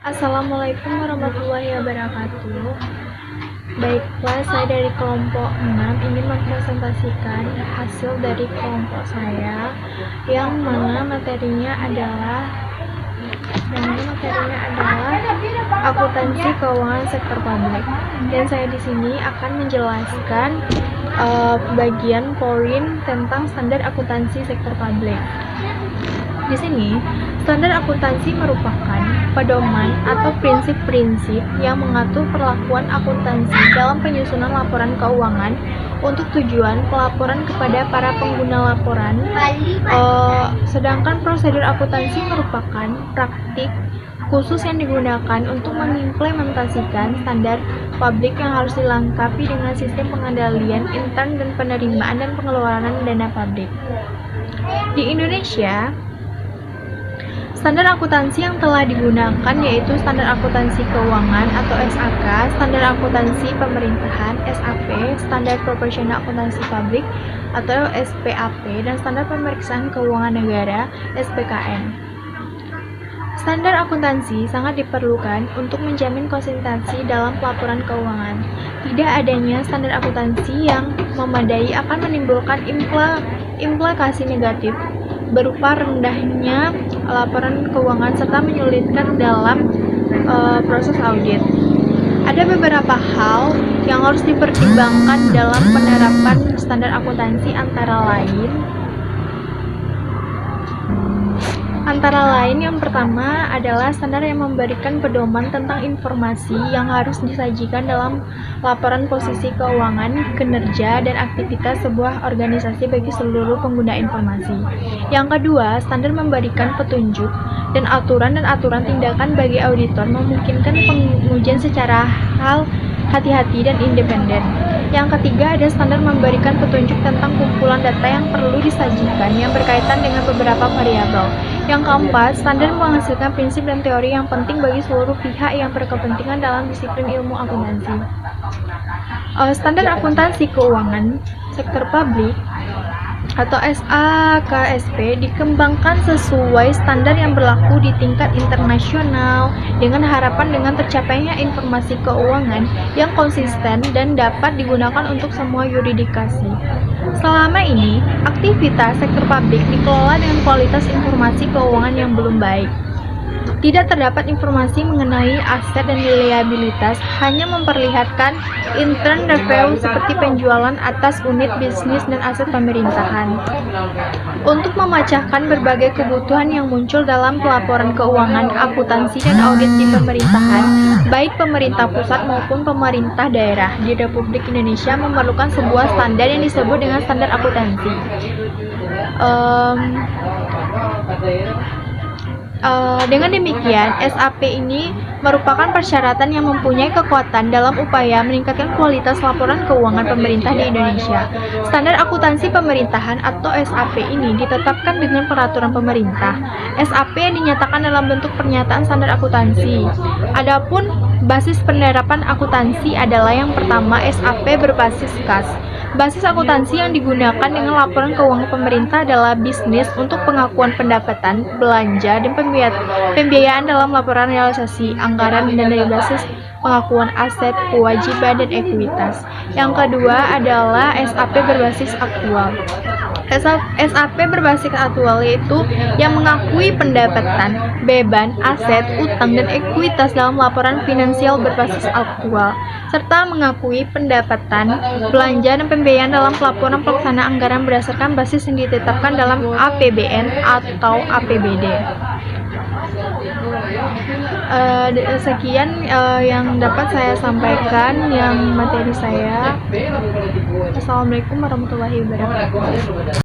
Assalamualaikum warahmatullahi wabarakatuh. Baiklah, saya dari kelompok 6 ingin mempresentasikan hasil dari kelompok saya yang mana materinya adalah akuntansi keuangan sektor publik. Dan saya di sini akan menjelaskan bagian poin tentang standar akuntansi sektor publik. Di sini, standar akuntansi merupakan pedoman atau prinsip-prinsip yang mengatur perlakuan akuntansi dalam penyusunan laporan keuangan untuk tujuan pelaporan kepada para pengguna laporan. Sedangkan prosedur akuntansi merupakan praktik khusus yang digunakan untuk mengimplementasikan standar publik yang harus dilengkapi dengan sistem pengendalian intern dan penerimaan dan pengeluaran dana publik. Di Indonesia, standar akuntansi yang telah digunakan yaitu Standar Akuntansi Keuangan atau SAK, Standar Akuntansi Pemerintahan (SAP), Standar Proporsional Akuntansi Publik atau SPAP, dan Standar Pemeriksaan Keuangan Negara (SPKN). Standar akuntansi sangat diperlukan untuk menjamin konsistensi dalam pelaporan keuangan. Tidak adanya standar akuntansi yang memadai akan menimbulkan implikasi negatif berupa rendahnya laporan keuangan serta menyulitkan dalam proses audit. Ada beberapa hal yang harus dipertimbangkan dalam penerapan standar akuntansi antara lain yang pertama adalah standar yang memberikan pedoman tentang informasi yang harus disajikan dalam laporan posisi keuangan, kinerja, dan aktivitas sebuah organisasi bagi seluruh pengguna informasi. Yang kedua, standar memberikan petunjuk dan aturan tindakan bagi auditor, memungkinkan pengujian secara hati-hati dan independen. Yang ketiga, ada standar memberikan petunjuk tentang kumpulan data yang perlu disajikan yang berkaitan dengan beberapa variabel. Yang keempat, standar menghasilkan prinsip dan teori yang penting bagi seluruh pihak yang berkepentingan dalam disiplin ilmu akuntansi. Standar akuntansi keuangan sektor publik atau SAKSP dikembangkan sesuai standar yang berlaku di tingkat internasional dengan harapan dengan tercapainya informasi keuangan yang konsisten dan dapat digunakan untuk semua yurisdiksi. Selama ini, aktivitas sektor publik dikelola dengan kualitas informasi keuangan yang belum baik. Tidak terdapat informasi mengenai aset dan liabilitas, hanya memperlihatkan intern review seperti penjualan atas unit bisnis dan aset pemerintahan. Untuk memecahkan berbagai kebutuhan yang muncul dalam pelaporan keuangan, akuntansi, dan audit di pemerintahan, baik pemerintah pusat maupun pemerintah daerah di Republik Indonesia memerlukan sebuah standar yang disebut dengan standar akuntansi. Dengan demikian, SAP ini merupakan persyaratan yang mempunyai kekuatan dalam upaya meningkatkan kualitas laporan keuangan pemerintah di Indonesia. Standar akuntansi pemerintahan atau SAP ini ditetapkan dengan peraturan pemerintah. SAP yang dinyatakan dalam bentuk pernyataan standar akuntansi. Adapun basis penerapan akuntansi adalah yang pertama, SAP berbasis kas. Basis akuntansi yang digunakan dengan laporan keuangan pemerintah adalah bisnis untuk pengakuan pendapatan, belanja, dan pembiayaan dalam laporan realisasi anggaran, dan dari basis pengakuan aset, kewajiban, dan ekuitas. Yang kedua adalah SAP berbasis aktual. SAP berbasis aktual yaitu yang mengakui pendapatan, beban, aset, utang, dan ekuitas dalam laporan finansial berbasis aktual, serta mengakui pendapatan, belanja, dan pembiayaan dalam pelaporan pelaksana anggaran berdasarkan basis yang ditetapkan dalam APBN atau APBD. Sekian yang dapat saya sampaikan yang materi saya. Assalamualaikum warahmatullahi wabarakatuh.